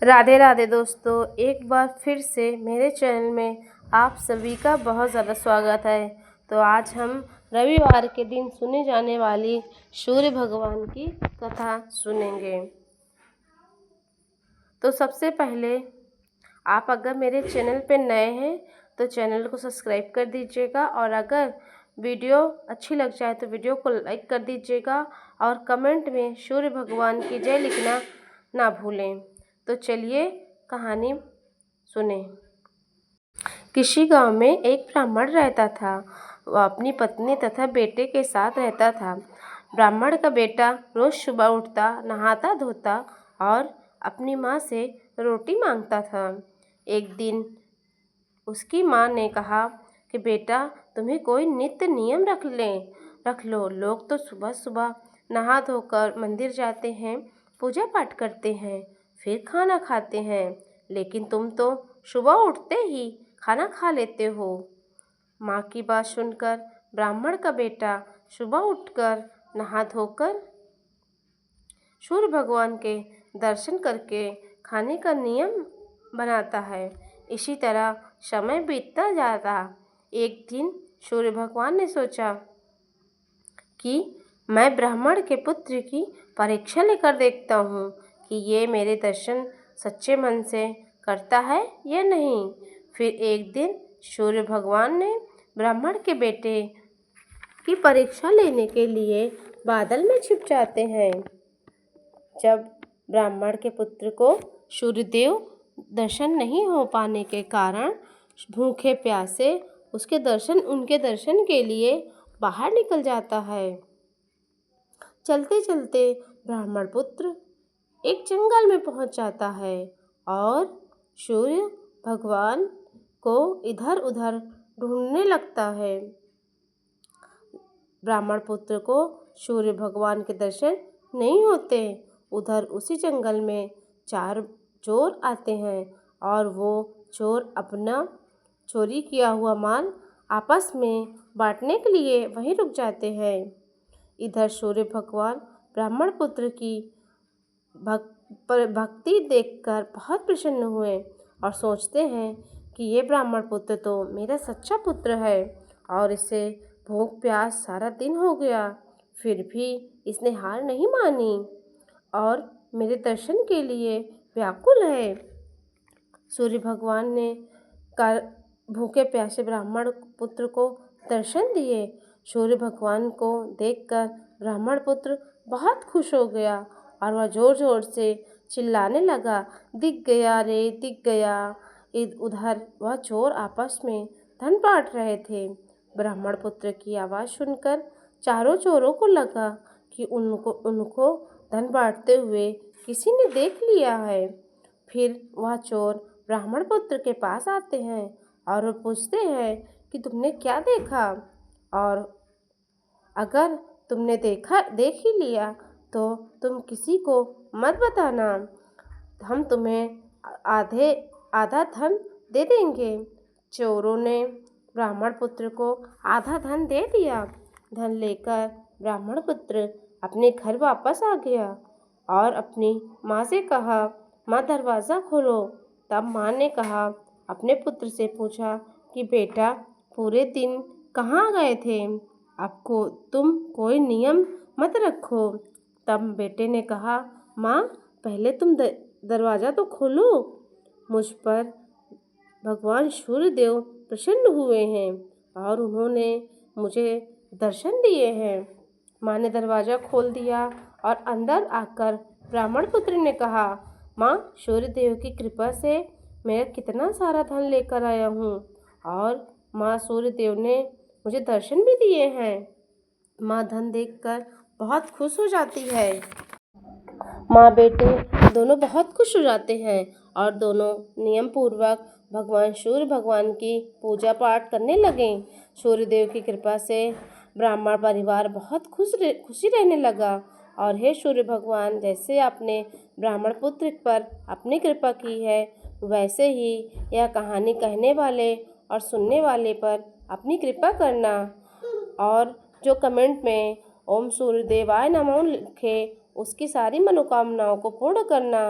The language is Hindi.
राधे राधे दोस्तों, एक बार फिर से मेरे चैनल में आप सभी का बहुत ज़्यादा स्वागत है। तो आज हम रविवार के दिन सुने जाने वाली सूर्य भगवान की कथा सुनेंगे। तो सबसे पहले आप अगर मेरे चैनल पे नए हैं तो चैनल को सब्सक्राइब कर दीजिएगा, और अगर वीडियो अच्छी लग जाए तो वीडियो को लाइक कर दीजिएगा और कमेंट में सूर्य भगवान की जय लिखना ना भूलें। तो चलिए कहानी सुने। किसी गांव में एक ब्राह्मण रहता था। वह अपनी पत्नी तथा बेटे के साथ रहता था। ब्राह्मण का बेटा रोज सुबह उठता, नहाता धोता और अपनी माँ से रोटी मांगता था। एक दिन उसकी माँ ने कहा कि बेटा, तुम्हें कोई नित्य नियम रख लो। लोग तो सुबह सुबह नहा धोकर मंदिर जाते हैं, पूजा पाठ करते हैं, फिर खाना खाते हैं, लेकिन तुम तो सुबह उठते ही खाना खा लेते हो। माँ की बात सुनकर ब्राह्मण का बेटा सुबह उठकर नहा धोकर सूर्य भगवान के दर्शन करके खाने का नियम बनाता है। इसी तरह समय बीतता जाता। एक दिन सूर्य भगवान ने सोचा कि मैं ब्राह्मण के पुत्र की परीक्षा लेकर देखता हूँ कि ये मेरे दर्शन सच्चे मन से करता है या नहीं। फिर एक दिन सूर्य भगवान ने ब्राह्मण के बेटे की परीक्षा लेने के लिए बादल में छिप जाते हैं। जब ब्राह्मण के पुत्र को सूर्यदेव दर्शन नहीं हो पाने के कारण भूखे प्यासे उनके दर्शन के लिए बाहर निकल जाता है। चलते चलते ब्राह्मण पुत्र एक जंगल में पहुंच जाता है और सूर्य भगवान को इधर उधर ढूंढने लगता है। ब्राह्मण पुत्र को सूर्य भगवान के दर्शन नहीं होते। उधर उसी जंगल में 4 चोर आते हैं और वो चोर अपना चोरी किया हुआ माल आपस में बांटने के लिए वहीं रुक जाते हैं। इधर सूर्य भगवान ब्राह्मण पुत्र की भक्ति देखकर बहुत प्रसन्न हुए और सोचते हैं कि ये ब्राह्मण पुत्र तो मेरा सच्चा पुत्र है, और इसे भूख प्यास सारा दिन हो गया, फिर भी इसने हार नहीं मानी और मेरे दर्शन के लिए व्याकुल है। सूर्य भगवान ने भूखे प्यासे ब्राह्मण पुत्र को दर्शन दिए। सूर्य भगवान को देखकर ब्राह्मण पुत्र बहुत खुश हो गया और वह जोर जोर से चिल्लाने लगा, दिख गया रे, दिख गया। उधर वह चोर आपस में धन बांट रहे थे। ब्राह्मण पुत्र की आवाज़ सुनकर चारों चोरों को लगा कि उनको धन बांटते हुए किसी ने देख लिया है। फिर वह चोर ब्राह्मण पुत्र के पास आते हैं और वो पूछते हैं कि तुमने क्या देखा, और अगर तुमने देख ही लिया तो तुम किसी को मत बताना, हम तुम्हें आधा धन दे देंगे। चोरों ने ब्राह्मण पुत्र को आधा धन दे दिया। धन लेकर ब्राह्मण पुत्र अपने घर वापस आ गया और अपनी माँ से कहा, माँ दरवाज़ा खोलो। तब माँ ने कहा, अपने पुत्र से पूछा कि बेटा, पूरे दिन कहाँ गए थे? आपको तुम कोई नियम मत रखो। तब बेटे ने कहा, माँ पहले तुम दरवाज़ा तो खोलो। मुझ पर भगवान सूर्यदेव प्रसन्न हुए हैं और उन्होंने मुझे दर्शन दिए हैं। माँ ने दरवाज़ा खोल दिया और अंदर आकर ब्राह्मण पुत्र ने कहा, माँ सूर्यदेव की कृपा से मैं कितना सारा धन लेकर आया हूँ, और माँ सूर्यदेव ने मुझे दर्शन भी दिए हैं। माँ धन देखकर बहुत खुश हो जाती है। माँ बेटे दोनों बहुत खुश हो जाते हैं और दोनों नियम पूर्वक भगवान सूर्य भगवान की पूजा पाठ करने लगे। सूर्यदेव की कृपा से ब्राह्मण परिवार बहुत खुशी रहने लगा। और हे सूर्य भगवान, जैसे आपने ब्राह्मण पुत्र पर अपनी कृपा की है, वैसे ही यह कहानी कहने वाले और सुनने वाले पर अपनी कृपा करना, और जो कमेंट में ओम सूर्यदेवाय नमः लिखे उसकी सारी मनोकामनाओं को पूर्ण करना।